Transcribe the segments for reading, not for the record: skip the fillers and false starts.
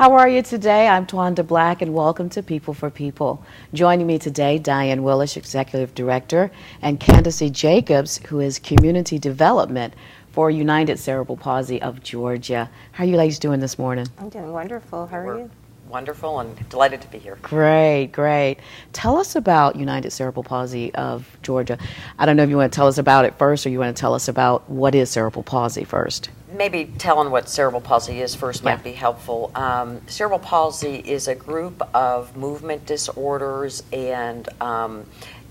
How are you today? I'm Twanda Black, and welcome to People for People. Joining me today, Diane Willis, Executive Director, and Candace Jacobs, who is Community Development for United Cerebral Palsy of Georgia. How are you ladies doing this morning? I'm doing wonderful. How are you? Wonderful and delighted to be here. Great, great. Tell us about United Cerebral Palsy of Georgia. I don't know if you want to tell us about it first or you want to tell us about what is cerebral palsy first. Maybe telling what cerebral palsy is first might be helpful. Cerebral palsy is a group of movement disorders and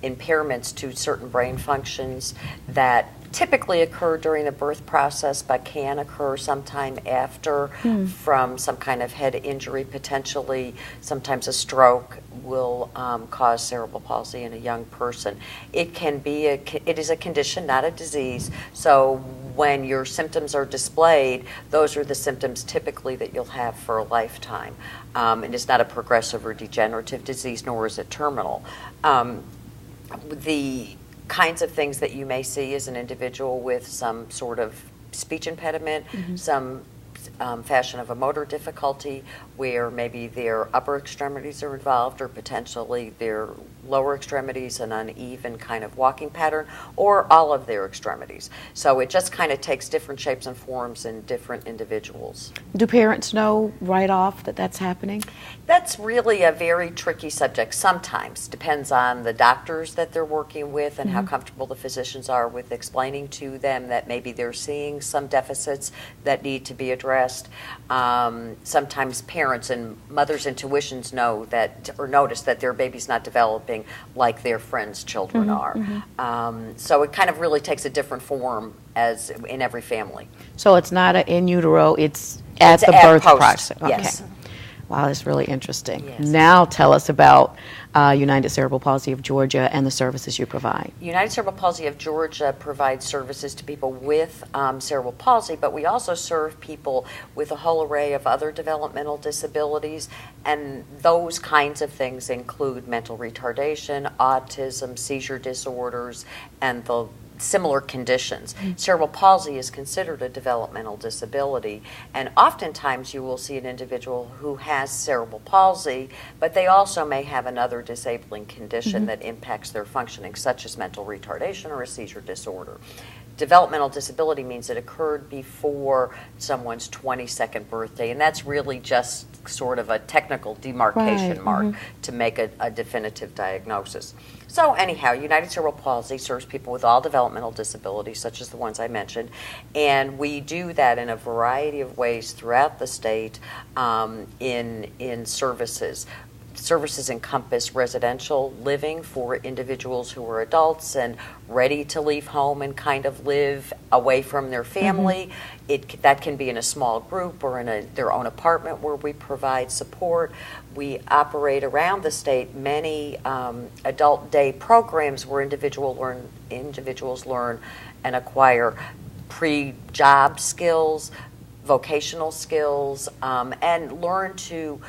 impairments to certain brain functions that typically occur during the birth process but can occur sometime after from some kind of head injury, potentially. Sometimes a stroke will cause cerebral palsy in a young person. It is a condition, not a disease. So when your symptoms are displayed, those are the symptoms typically that you'll have for a lifetime. And it's not a progressive or degenerative disease, nor is it terminal. The kinds of things that you may see as an individual with some sort of speech impediment, some fashion of a motor difficulty where maybe their upper extremities are involved or potentially their lower extremities, an uneven kind of walking pattern, or all of their extremities. So it just kind of takes different shapes and forms in different individuals. Do parents know right off that that's happening? That's really a very tricky subject. Sometimes depends on the doctors that they're working with and how comfortable the physicians are with explaining to them that maybe they're seeing some deficits that need to be addressed. Sometimes parents and mothers' intuitions know that or notice that their baby's not developing like their friends' children are. So it kind of really takes a different form as in every family. So it's not an in utero, it's at the birth process. Okay. Yes. Wow, that's really interesting. Yes. Now tell us about United Cerebral Palsy of Georgia and the services you provide. United Cerebral Palsy of Georgia provides services to people with cerebral palsy, but we also serve people with a whole array of other developmental disabilities, and those kinds of things include mental retardation, autism, seizure disorders, and the similar conditions. Cerebral palsy is considered a developmental disability, and oftentimes you will see an individual who has cerebral palsy, but they also may have another disabling condition that impacts their functioning, such as mental retardation or a seizure disorder. Developmental disability means it occurred before someone's 22nd birthday, and that's really just sort of a technical demarcation mark to make a definitive diagnosis. So anyhow, United Cerebral Palsy serves people with all developmental disabilities, such as the ones I mentioned, and we do that in a variety of ways throughout the state in services. Services encompass residential living for individuals who are adults and ready to leave home and kind of live away from their family. That can be in a small group or in their own apartment where we provide support. We operate around the state many adult day programs where individuals learn and acquire pre-job skills, vocational skills, and learn to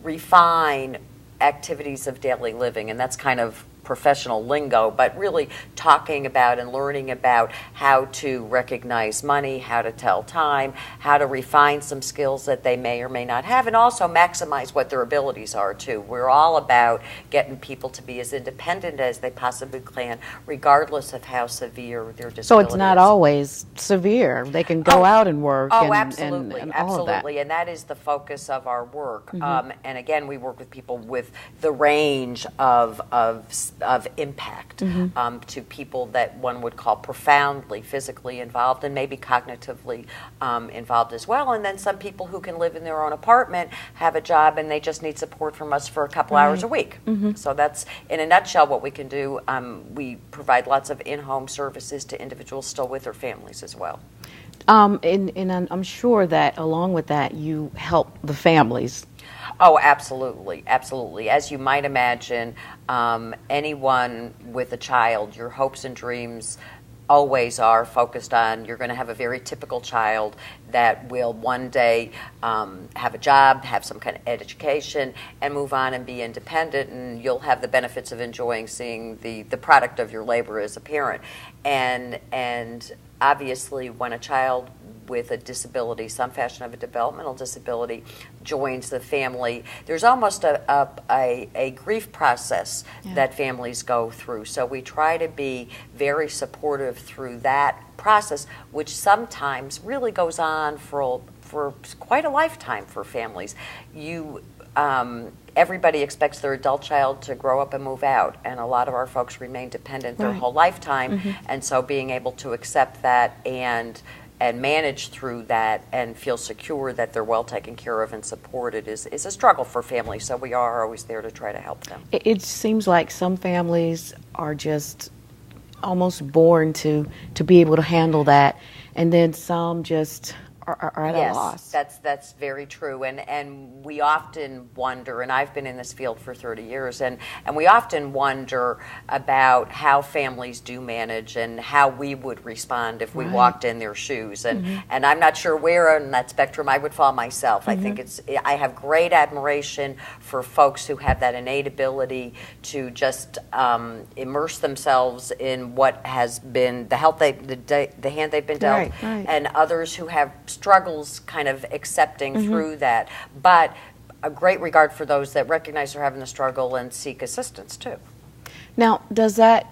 refine activities of daily living, and that's kind of professional lingo, but really talking about and learning about how to recognize money, how to tell time, how to refine some skills that they may or may not have, and also maximize what their abilities are too. We're all about getting people to be as independent as they possibly can, regardless of how severe their disability is. So it's not always severe. They can go out and work. Absolutely, and all of that. absolutely, and that is the focus of our work. And again, we work with people with the range of impact to people that one would call profoundly physically involved and maybe cognitively involved as well. And then some people who can live in their own apartment, have a job, and they just need support from us for a couple hours a week. So that's, in a nutshell, what we can do. We provide lots of in-home services to individuals still with their families as well. And I'm sure that along with that, you help the families. Oh, absolutely, absolutely. As you might imagine, anyone with a child, your hopes and dreams always are focused on you're going to have a very typical child that will one day have a job, have some kind of education, and move on and be independent, and you'll have the benefits of enjoying seeing the product of your labor as a parent. And obviously when a child with a disability, some fashion of a developmental disability, joins the family, there's almost a grief process that families go through. So we try to be very supportive through that process, which sometimes really goes on for quite a lifetime for families. Everybody expects their adult child to grow up and move out, and a lot of our folks remain dependent their whole lifetime, and so being able to accept that and manage through that and feel secure that they're well taken care of and supported is a struggle for families, so we are always there to try to help them. It seems like some families are just almost born to be able to handle that, and then some just are at a loss. That's very true, and we often wonder, and I've been in this field for 30 years, and we often wonder about how families do manage and how we would respond if we walked in their shoes, and I'm not sure where on that spectrum I would fall myself. I think I have great admiration for folks who have that innate ability to just immerse themselves in what has been the hand they've been dealt, and others who have struggles kind of accepting through that, but a great regard for those that recognize they're having the struggle and seek assistance too. Now, does that,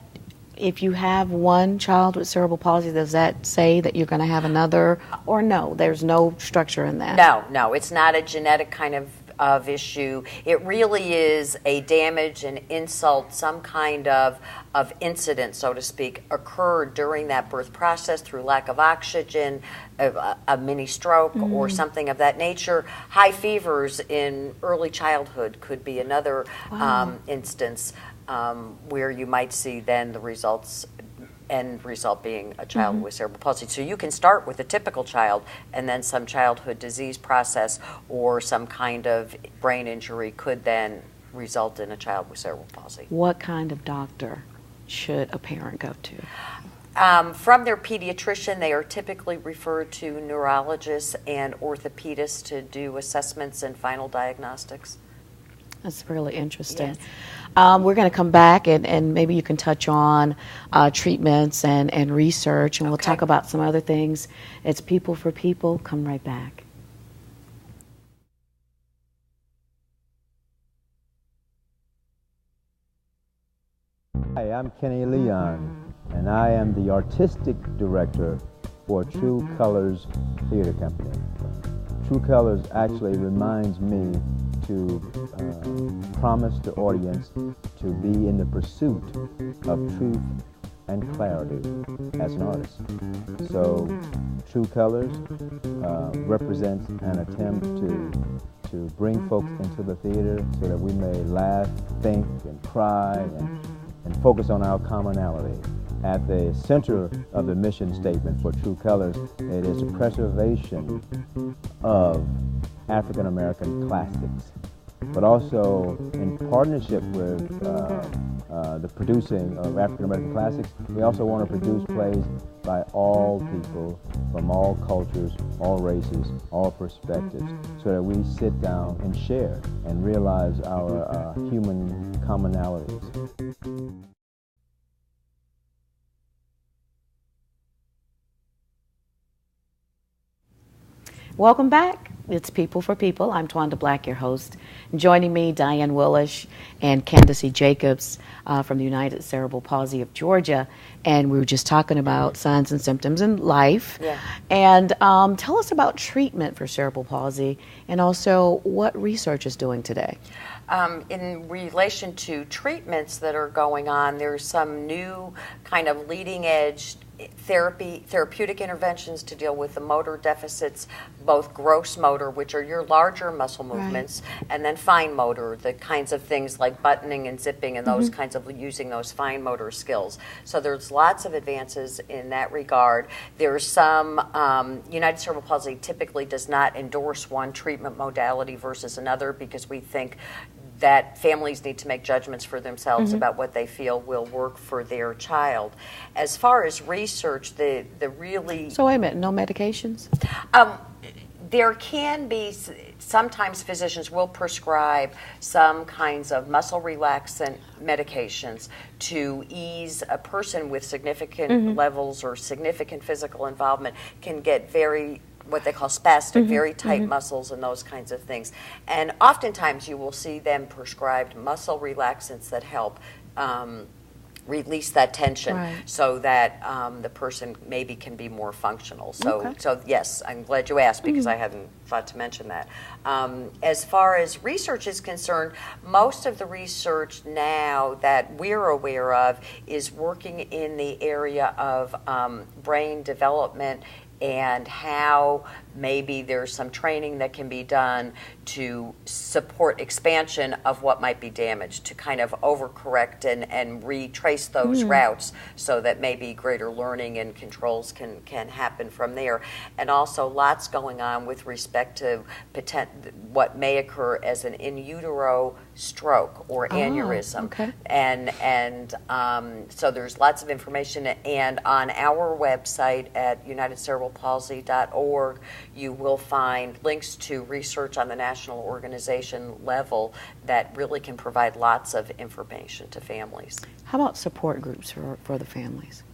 if you have one child with cerebral palsy, does that say that you're going to have another, or no, there's no structure in that? No, it's not a genetic kind of issue. It really is a damage, an insult, some kind of incident, so to speak, occurred during that birth process through lack of oxygen, a mini stroke or something of that nature. High fevers in early childhood could be another instance where you might see then the end result being a child with cerebral palsy. So you can start with a typical child, and then some childhood disease process or some kind of brain injury could then result in a child with cerebral palsy. What kind of doctor should a parent go to? From their pediatrician, they are typically referred to neurologists and orthopedists to do assessments and final diagnostics. That's really interesting. Yes. We're going to come back and maybe you can touch on treatments and research, and we'll talk about some other things. It's People for People. Come right back. Hi, I'm Kenny Leon, and I am the artistic director for True Colors Theater Company. True Colors actually reminds me to promise the audience to be in the pursuit of truth and clarity as an artist. So True Colors represents an attempt to bring folks into the theater so that we may laugh, think, and cry, and focus on our commonality. At the center of the mission statement for True Colors, it is the preservation of African American classics, but also in partnership with the producing of African American classics, we also want to produce plays by all people from all cultures, all races, all perspectives, so that we sit down and share and realize our human commonalities. Welcome back. It's People for People. I'm Twanda Black, your host. Joining me, Diane Willish and Candace Jacobs from the United Cerebral Palsy of Georgia. And we were just talking about signs and symptoms in life. Yeah. And tell us about treatment for cerebral palsy and also what research is doing today. In relation to treatments that are going on, there's some new kind of leading edge therapeutic interventions to deal with the motor deficits, both gross motor, which are your larger muscle movements, and then fine motor, the kinds of things like buttoning and zipping and those kinds of using those fine motor skills. So there's lots of advances in that regard. There's some, United Cerebral Palsy typically does not endorse one treatment modality versus another because we think that families need to make judgments for themselves about what they feel will work for their child. As far as research, the really... So wait a minute, no medications? There can be, sometimes physicians will prescribe some kinds of muscle relaxant medications to ease a person with significant levels or significant physical involvement can get what they call spastic, very tight muscles and those kinds of things. And oftentimes you will see them prescribed muscle relaxants that help release that tension so that the person maybe can be more functional. So yes, I'm glad you asked because I hadn't thought to mention that. As far as research is concerned, most of the research now that we're aware of is working in the area of brain development and how maybe there's some training that can be done to support expansion of what might be damaged, to kind of overcorrect and retrace those routes so that maybe greater learning and controls can happen from there. And also lots going on with respect to what may occur as an in utero stroke or aneurysm. And so there's lots of information, and on our website at unitedcerebralpalsy.org you will find links to research on the national organization level that really can provide lots of information to families. How about support groups for the families?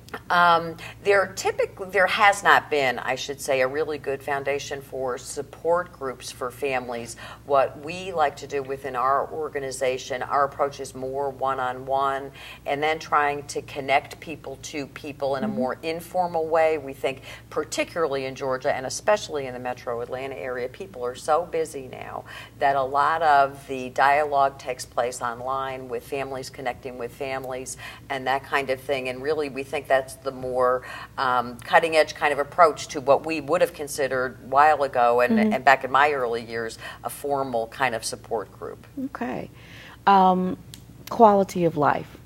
There has not been, I should say, a really good foundation for support groups for families. What we like to do within our organization, our approach is more one-on-one, and then trying to connect people to people in a more informal way. We think, particularly in Georgia and especially in the metro Atlanta area, people are so busy now that a lot of the dialogue takes place online with families connecting with families and that kind of thing. And really, we think that's the more cutting edge kind of approach to what we would have considered a while ago and back in my early years, a formal kind of support group. Okay. Quality of life.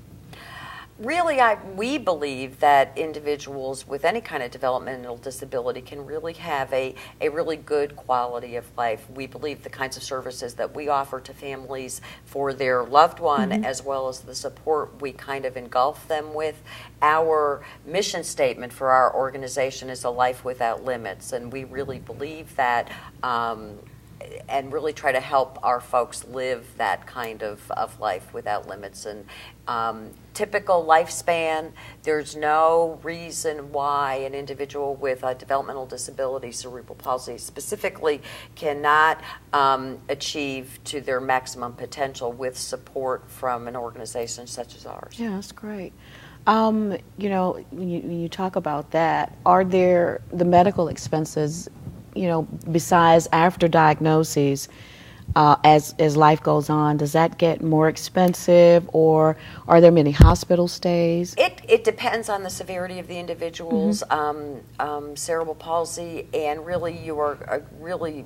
Really, we believe that individuals with any kind of developmental disability can really have a really good quality of life. We believe the kinds of services that we offer to families for their loved one, as well as the support we kind of engulf them with. Our mission statement for our organization is a life without limits, and we really believe that and really try to help our folks live that kind of life without limits. And typical lifespan, there's no reason why an individual with a developmental disability, cerebral palsy specifically, cannot achieve to their maximum potential with support from an organization such as ours. Yeah, that's great. You know, when you talk about that, are there the medical expenses, you know, besides after diagnoses, as life goes on, does that get more expensive, or are there many hospital stays? It depends on the severity of the individual's cerebral palsy, and really you are really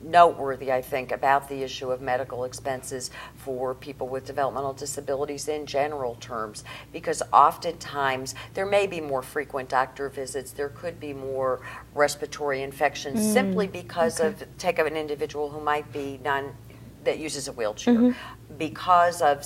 noteworthy, I think, about the issue of medical expenses for people with developmental disabilities in general terms, because oftentimes there may be more frequent doctor visits, there could be more respiratory infections simply because of, take an individual who might be that uses a wheelchair. Because of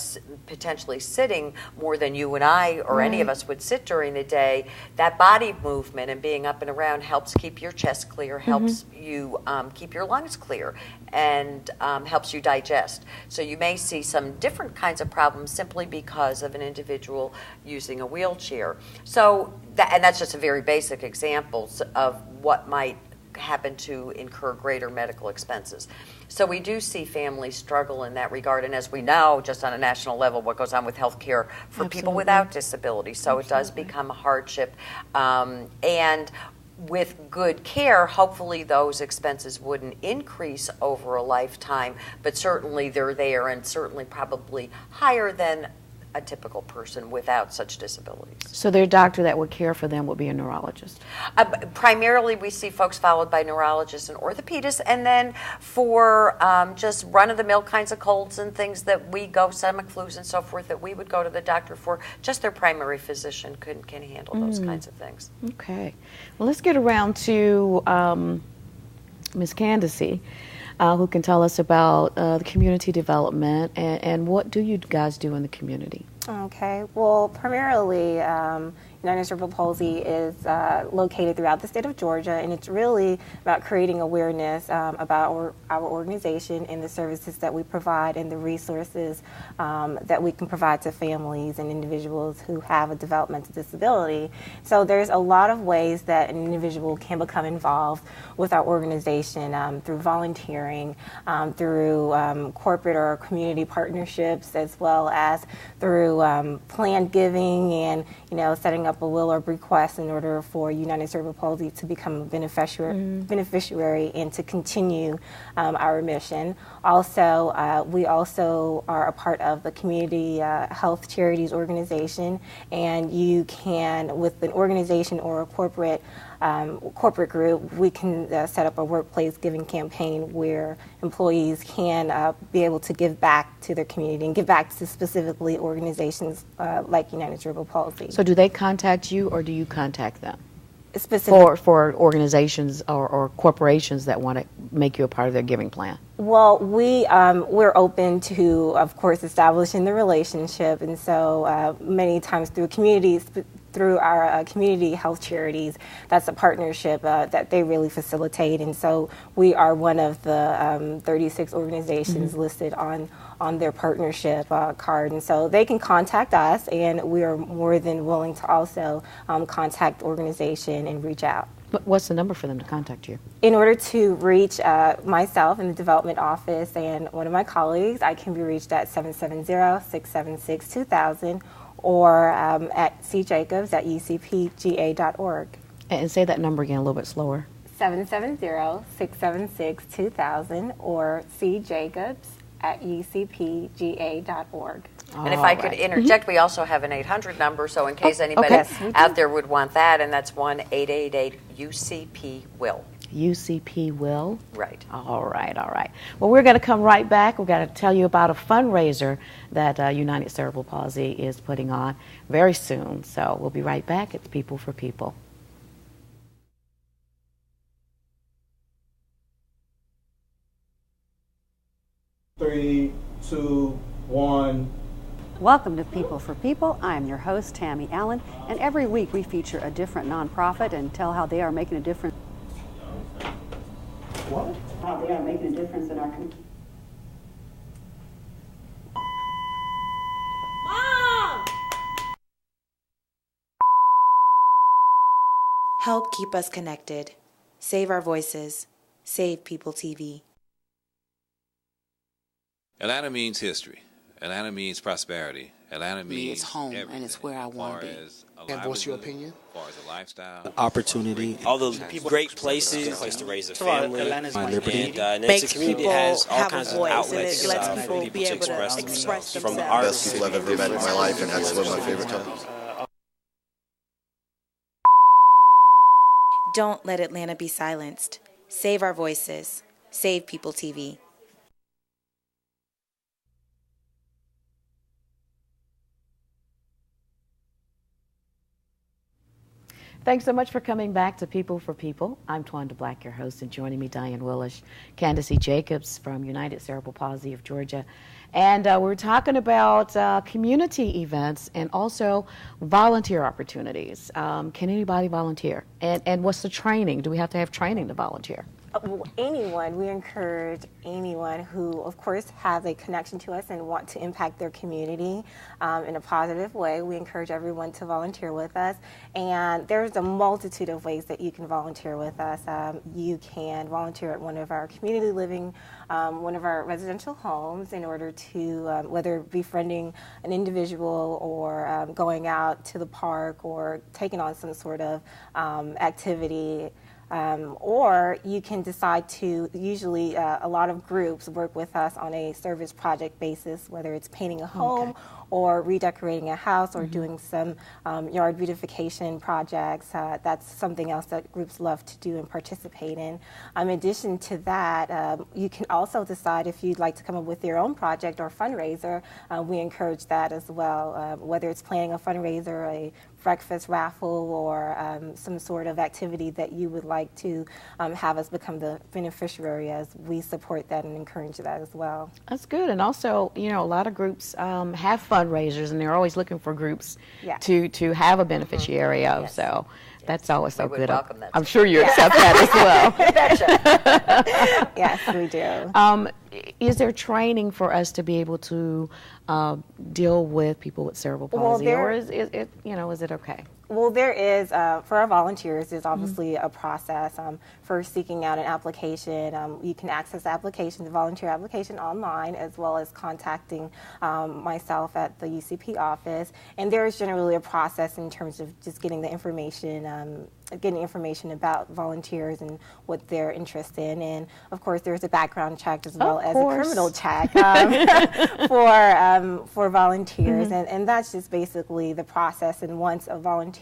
potentially sitting more than you and I or any of us would sit during the day, that body movement and being up and around helps keep your chest clear, helps you keep your lungs clear, and helps you digest. So you may see some different kinds of problems simply because of an individual using a wheelchair. So and that's just a very basic example of what might happen to incur greater medical expenses. So we do see families struggle in that regard, and as we know, just on a national level, what goes on with health care for people without disabilities. So it does become a hardship. And with good care, hopefully those expenses wouldn't increase over a lifetime, but certainly they're there, and certainly probably higher than a typical person without such disabilities. So their doctor that would care for them would be a neurologist? Primarily we see folks followed by neurologists and orthopedists, and then for just run-of-the-mill kinds of colds and things that we go, stomach flus and so forth, that we would go to the doctor for, just their primary physician can handle those kinds of things. Okay. Well, let's get around to Ms. Candace, who can tell us about the community development and what do you guys do in the community? Okay, well, primarily, United Cerebral Palsy is located throughout the state of Georgia, and it's really about creating awareness about our organization and the services that we provide and the resources that we can provide to families and individuals who have a developmental disability. So there's a lot of ways that an individual can become involved with our organization through volunteering, through corporate or community partnerships, as well as through planned giving and setting up a will or bequest in order for United Cerebral Palsy to become a beneficiary and to continue our mission. Also, we also are a part of the Community Health Charities organization, and you can, with an organization or a corporate group, we can set up a workplace giving campaign where employees can be able to give back to their community and give back to specifically organizations like United Cerebral Palsy. So do they contact you, or do you contact them? For organizations or corporations that want to make you a part of their giving plan? Well, we're open to, of course, establishing the relationship, and so many times through communities, through our community health charities, that's a partnership that they really facilitate, and so we are one of the 36 organizations listed on their partnership card, and so they can contact us, and we are more than willing to also contact organization and reach out. What's the number for them to contact you? In order to reach myself in the development office and one of my colleagues, I can be reached at 770-676-2000 or at cjacobs@ucpga.org. And say that number again a little bit slower. 770-676-2000 or cjacobs@ucpga.org. And if I could interject, we also have an 800 number, so in case anybody out there would want that, and that's 1-888-UCP-WILL. UCP-WILL? Right. All right. Well, we're going to come right back. We're going to tell you about a fundraiser that United Cerebral Palsy is putting on very soon. So we'll be right back. It's People for People. Three, two, one. Welcome to People for People. I'm your host, Tammy Allen, and every week we feature a different nonprofit and tell how they are making a difference. What? How they are making a difference in our community. Help keep us connected. Save our voices. Save People TV. Atlanta means history. Atlanta means prosperity. Atlanta means it's home, everything. and it's where I want to be. And voice your opinion. As far as a lifestyle, opportunity, all the great places, place to raise a family, my liberty, and it's a community that has all kinds of outlets and lets people be able to express themselves. From the arts, best people I've ever met in my life, and that's one of my favorite companies. Don't let Atlanta be silenced. Save our voices. Save People TV. Thanks so much for coming back to People for People. I'm Twanda Black, your host, and joining me, Diane Willish, Candace Jacobs from United Cerebral Palsy of Georgia. And we're talking about community events and also volunteer opportunities. Can anybody volunteer? And what's the training? Do we have to have training to volunteer? We encourage anyone who, of course, has a connection to us and want to impact their community in a positive way. We encourage everyone to volunteer with us, and there's a multitude of ways that you can volunteer with us. You can volunteer at one of our community living, one of our residential homes in order to, whether befriending an individual or going out to the park or taking on some sort of activity. Or you can decide to, usually a lot of groups work with us on a service project basis, whether it's painting a home or redecorating a house or doing some yard beautification projects. That's something else that groups love to do and participate in. In addition to that, you can also decide if you'd like to come up with your own project or fundraiser. We encourage that as well, whether it's planning a fundraiser, a breakfast raffle, or some sort of activity that you would like to have us become the beneficiary as. We support that and encourage that as well. That's good. And also, a lot of groups have fundraisers, and they're always looking for groups Yeah. to have a beneficiary of. Yes. So that's always so We would good. welcome that I'm too. sure you accept that as well. Yes, we do. Is there training for us to be able to deal with people with cerebral palsy, or is it, is it okay? Well, there is, for our volunteers, there's obviously a process for seeking out an application. You can access the application, the volunteer application online, as well as contacting myself at the UCP office. And there is generally a process in terms of just getting the information, getting information about volunteers and what they're interested in. And of course, there's a background check as well as a criminal check for volunteers. And that's just basically the process. And once a volunteer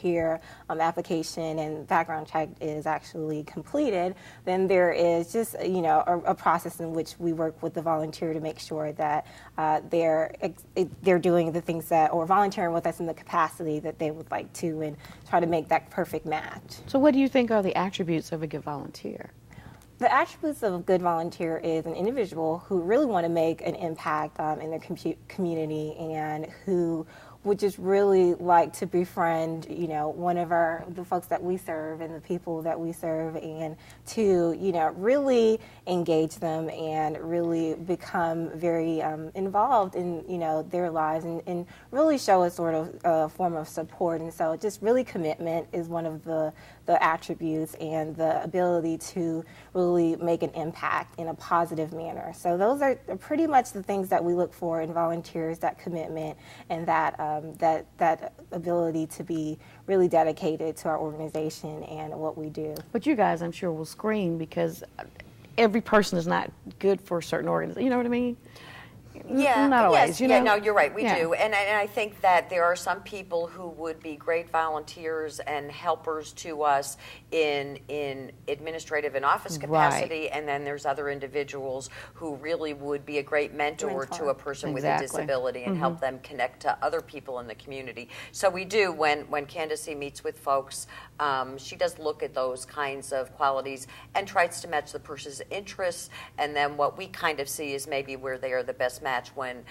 application and background check is actually completed, then there is just a process in which we work with the volunteer to make sure that they're doing the things that, or volunteering with us in the capacity that they would like to, and try to make that perfect match. So what do you think are the attributes of a good volunteer? The attributes of a good volunteer is an individual who really want to make an impact in their community, and who would just really like to befriend, one of the folks that we serve and the people that we serve, and to, really engage them and really become very involved in, their lives, and really show a sort of form of support. And so just really commitment is one of the attributes, and the ability to really make an impact in a positive manner. So those are pretty much the things that we look for in volunteers: that commitment and that ability to be really dedicated to our organization and what we do. But you guys, I'm sure, will screen, because every person is not good for a certain organization. You know what I mean? Yeah, not always. Yes, no, you're right. We do, and I think that there are some people who would be great volunteers and helpers to us in administrative and office capacity, and then there's other individuals who really would be a great mentor to a person with a disability and help them connect to other people in the community. So we do, when Candace meets with folks, she does look at those kinds of qualities and tries to match the person's interests, and then what we kind of see is maybe where they are the best match when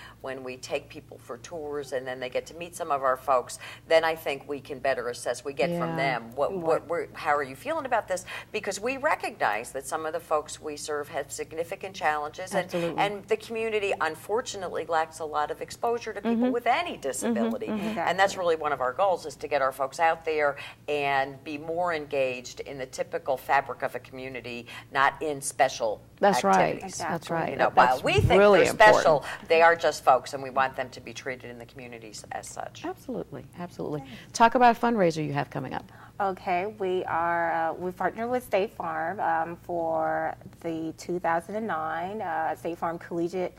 we take people for tours and then they get to meet some of our folks. Then I think we can better assess. We get from them how are you feeling about this, because we recognize that some of the folks we serve have significant challenges, and the community unfortunately lacks a lot of exposure to people with any disability. And that's really one of our goals, is to get our folks out there and be more engaged in the typical fabric of a community, not in special activities. That's right. While we think they're special, they are just folks, and we want them to be treated in the communities as such. Absolutely, absolutely. Talk about a fundraiser you have coming up. Okay, we partnered with State Farm for the 2009 State Farm Collegiate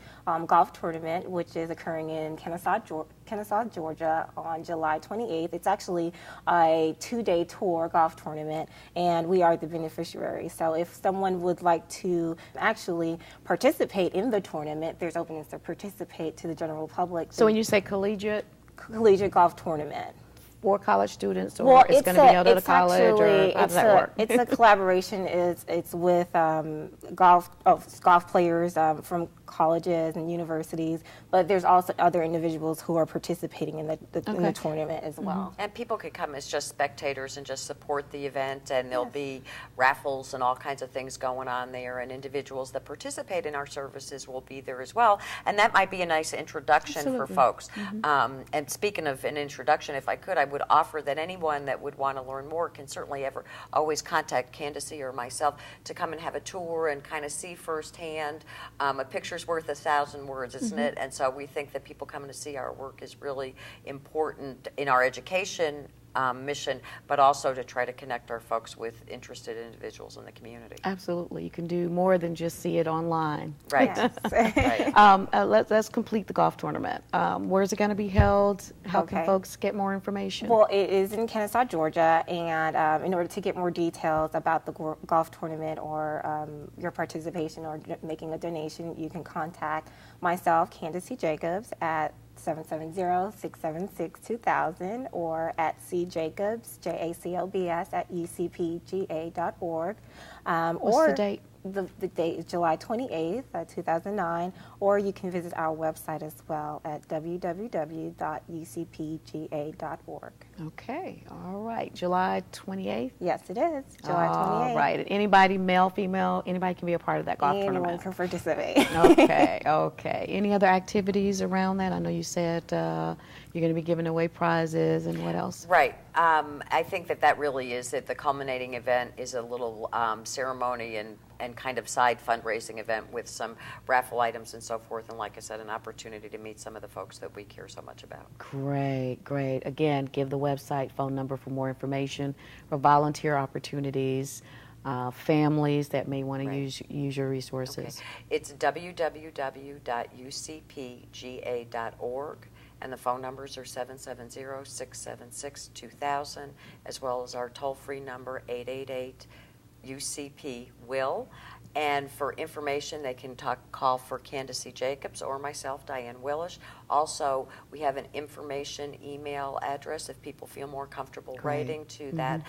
Golf Tournament, which is occurring in Kennesaw, Georgia on July 28th. It's actually a 2-day tour golf tournament, and we are the beneficiary. So if someone would like to actually participate in the tournament, there's openings to participate to the general public. So when you say collegiate golf tournament, for college students, or it's going to be held at a college, or how does that work? It's a collaboration. It's with golf players from colleges and universities, but there's also other individuals who are participating in the tournament as well. And people could come as just spectators and just support the event, and there'll be raffles and all kinds of things going on there, and individuals that participate in our services will be there as well, and that might be a nice introduction for folks. And speaking of an introduction, if I could, I would offer that anyone that would want to learn more can certainly always contact Candace or myself to come and have a tour and kind of see firsthand. A picture's worth 1,000 words, isn't it? And so we think that people coming to see our work is really important in our education mission, but also to try to connect our folks with interested individuals in the community. Absolutely. You can do more than just see it online. Right. Yes. Right. Let's complete the golf tournament. Where is it going to be held? How can folks get more information? Well, it is in Kennesaw, Georgia, and in order to get more details about the golf tournament or your participation or making a donation, you can contact myself, Candace Jacobs, at 770-676-2000 or at cjacobs, JACOBS, at ucpga.org. What's the date? The date is July 28th, 2009, or you can visit our website as well at www.ucpga.org. Okay, all right. July 28th? Yes, it is. July 28th. All right. And anybody, male, female, anybody can be a part of that golf tournament? Anyone can participate. Okay, okay. Any other activities around that? I know you said you're going to be giving away prizes, and what else? Right. I think that really is it. The culminating event is a little ceremony and kind of side fundraising event with some raffle items and so forth, and like I said, an opportunity to meet some of the folks that we care so much about. Great, great. Again, give the website, phone number for more information, for volunteer opportunities, families that may want to use your resources. Okay. It's www.ucpga.org. And the phone numbers are 770-676-2000, as well as our toll-free number, 888-UCP-WILL. And for information, they can call for Candace Jacobs or myself, Diane Willish. Also, we have an information email address if people feel more comfortable writing to that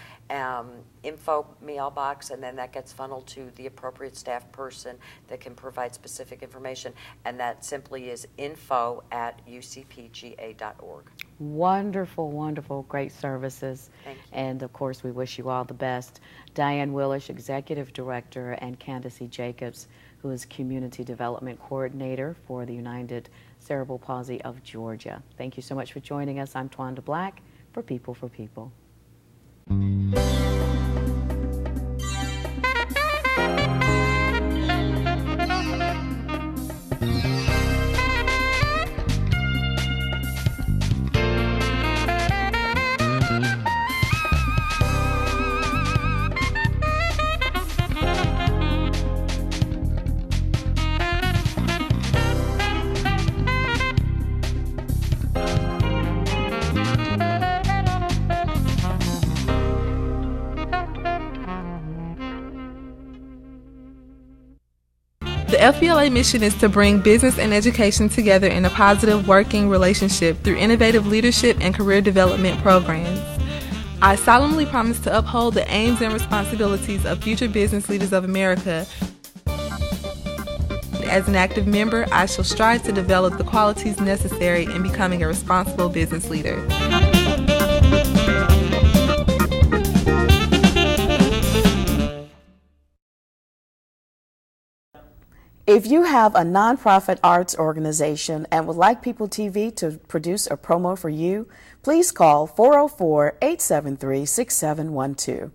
info mailbox, and then that gets funneled to the appropriate staff person that can provide specific information, and that simply is info@ucpga.org. Wonderful, wonderful, great services. Thank you. And of course, we wish you all the best. Diane Willish, Executive Director, and Candace Jacobs, who is Community Development Coordinator for the United Cerebral Palsy of Georgia. Thank you so much for joining us. I'm Twanda Black for People for People. The FBLA mission is to bring business and education together in a positive working relationship through innovative leadership and career development programs. I solemnly promise to uphold the aims and responsibilities of future business leaders of America. As an active member, I shall strive to develop the qualities necessary in becoming a responsible business leader. If you have a nonprofit arts organization and would like People TV to produce a promo for you, please call 404-873-6712.